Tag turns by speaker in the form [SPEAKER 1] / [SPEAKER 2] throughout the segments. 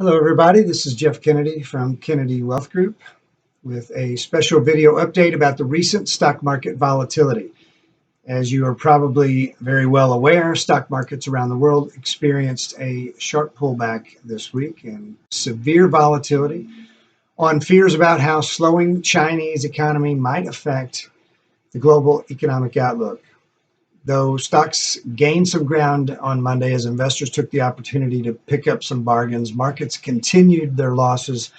[SPEAKER 1] Hello, everybody. This is Jeff Kennedy from Kennedy Wealth Group with a special video update about the recent stock market volatility. As you are probably very well aware, stock markets around the world experienced a sharp pullback this week and severe volatility on fears about how slowing Chinese economy might affect the global economic outlook. Though stocks gained some ground on Monday as investors took the opportunity to pick up some bargains, markets continued their losses,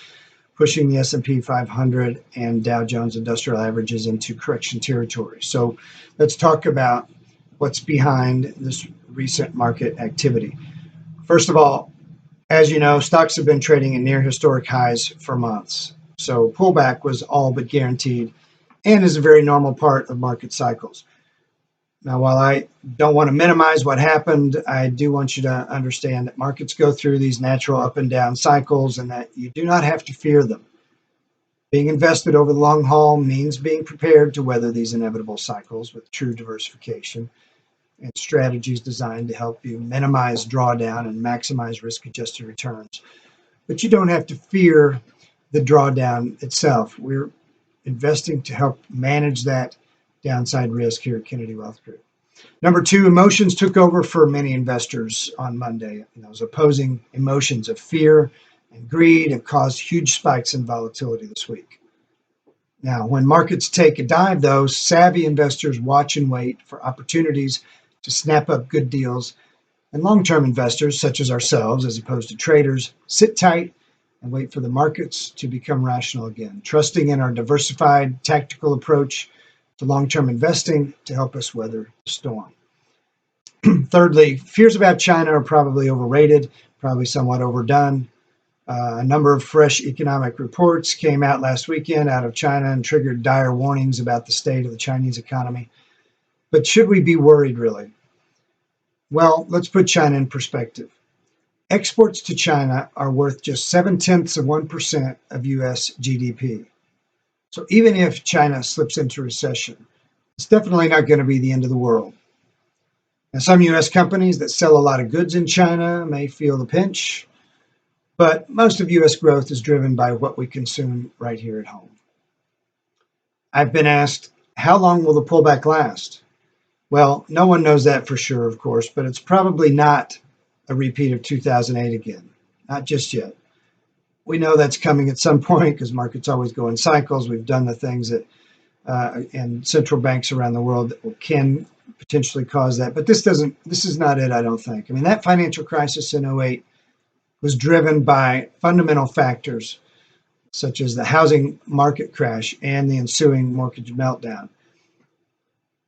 [SPEAKER 1] pushing the S&P 500 and Dow Jones Industrial Averages into correction territory. So let's talk about what's behind this recent market activity. First of all, as you know, stocks have been trading at near historic highs for months. So pullback was all but guaranteed and is a very normal part of market cycles. Now, while I don't want to minimize what happened, I do want you to understand that markets go through these natural up and down cycles and that you do not have to fear them. Being invested over the long haul means being prepared to weather these inevitable cycles with true diversification and strategies designed to help you minimize drawdown and maximize risk-adjusted returns. But you don't have to fear the drawdown itself. We're investing to help manage that downside risk here at Kennedy Wealth Group. Number two, emotions took over for many investors on Monday. Those opposing emotions of fear and greed have caused huge spikes in volatility this week. Now, when markets take a dive, though, savvy investors watch and wait for opportunities to snap up good deals, and long-term investors, such as ourselves, as opposed to traders, sit tight and wait for the markets to become rational again, trusting in our diversified tactical approach to long-term investing to help us weather the storm. Thirdly, fears about China are probably overrated, probably somewhat overdone. A number of fresh economic reports came out last weekend out of China and triggered dire warnings about the state of the Chinese economy. But should we be worried, really? Well, let's put China in perspective. Exports to China are worth just 0.7% of U.S. GDP. So even if China slips into recession, it's definitely not going to be the end of the world. Now, some U.S. companies that sell a lot of goods in China may feel the pinch, but most of U.S. growth is driven by what we consume right here at home. I've been asked, how long will the pullback last? Well, no one knows that for sure, of course, but it's probably not a repeat of 2008 again, not just yet. We know that's coming at some point because markets always go in cycles. We've done the things that and central banks around the world that can potentially cause that. But this is not it, I don't think. I mean, that financial crisis in 2008 was driven by fundamental factors such as the housing market crash and the ensuing mortgage meltdown.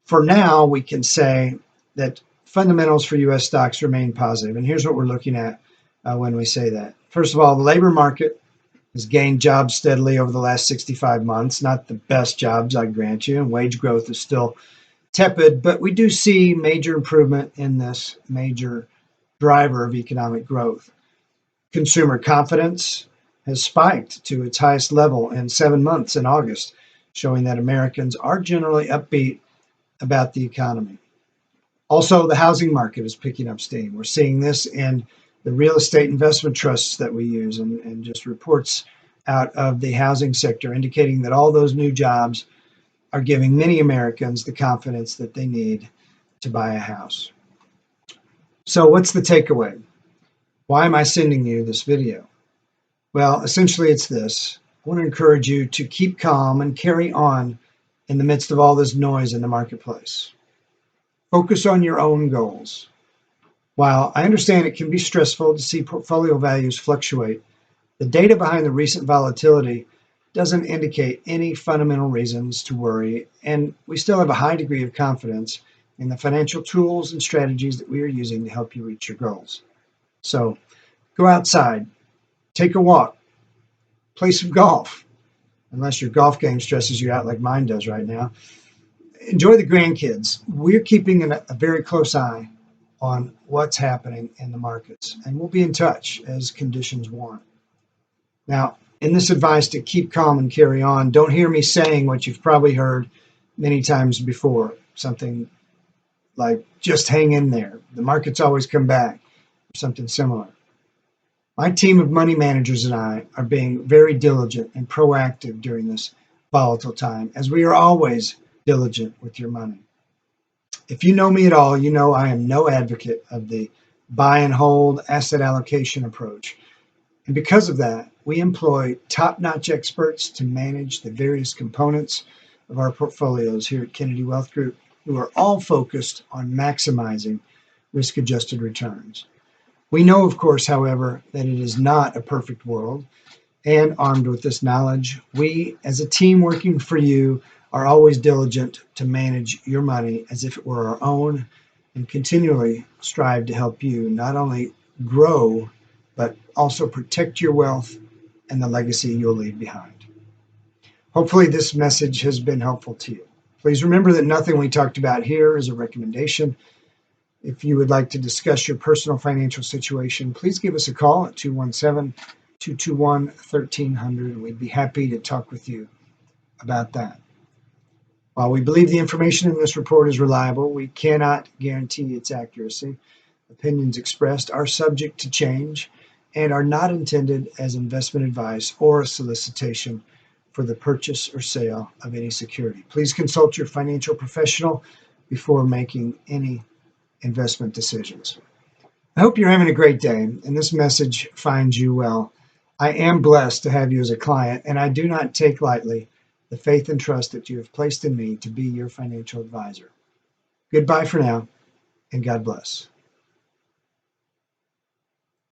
[SPEAKER 1] For now, we can say that fundamentals for U.S. stocks remain positive. And here's what we're looking at when we say that. First of all, the labor market has gained jobs steadily over the last 65 months. Not the best jobs, I grant you, and wage growth is still tepid, but we do see major improvement in this major driver of economic growth. Consumer confidence has spiked to its highest level in 7 months in August, showing that Americans are generally upbeat about the economy. Also, the housing market is picking up steam. We're seeing this in the real estate investment trusts that we use and just reports out of the housing sector indicating that all those new jobs are giving many Americans the confidence that they need to buy a house. So what's the takeaway? Why am I sending you this video? Well, essentially it's this. I want to encourage you to keep calm and carry on in the midst of all this noise in the marketplace. Focus on your own goals. While I understand it can be stressful to see portfolio values fluctuate, the data behind the recent volatility doesn't indicate any fundamental reasons to worry, and we still have a high degree of confidence in the financial tools and strategies that we are using to help you reach your goals. So go outside, take a walk, play some golf, unless your golf game stresses you out like mine does right now. Enjoy the grandkids. We're keeping a very close eye on what's happening in the markets, and we'll be in touch as conditions warrant. Now, in this advice to keep calm and carry on, don't hear me saying what you've probably heard many times before, something like just hang in there, the markets always come back, or something similar. My team of money managers and I are being very diligent and proactive during this volatile time, as we are always diligent with your money. If you know me at all, you know I am no advocate of the buy and hold asset allocation approach. And because of that, we employ top-notch experts to manage the various components of our portfolios here at Kennedy Wealth Group, who are all focused on maximizing risk-adjusted returns. We know, of course, however, that it is not a perfect world, and armed with this knowledge, we, as a team working for you, are always diligent to manage your money as if it were our own and continually strive to help you not only grow, but also protect your wealth and the legacy you'll leave behind. Hopefully this message has been helpful to you. Please remember that nothing we talked about here is a recommendation. If you would like to discuss your personal financial situation, please give us a call at 217-221-1300. We'd be happy to talk with you about that. While we believe the information in this report is reliable, we cannot guarantee its accuracy. Opinions expressed are subject to change and are not intended as investment advice or a solicitation for the purchase or sale of any security. Please consult your financial professional before making any investment decisions. I hope you're having a great day and this message finds you well. I am blessed to have you as a client, and I do not take lightly the faith and trust that you have placed in me to be your financial advisor. Goodbye for now, and God bless.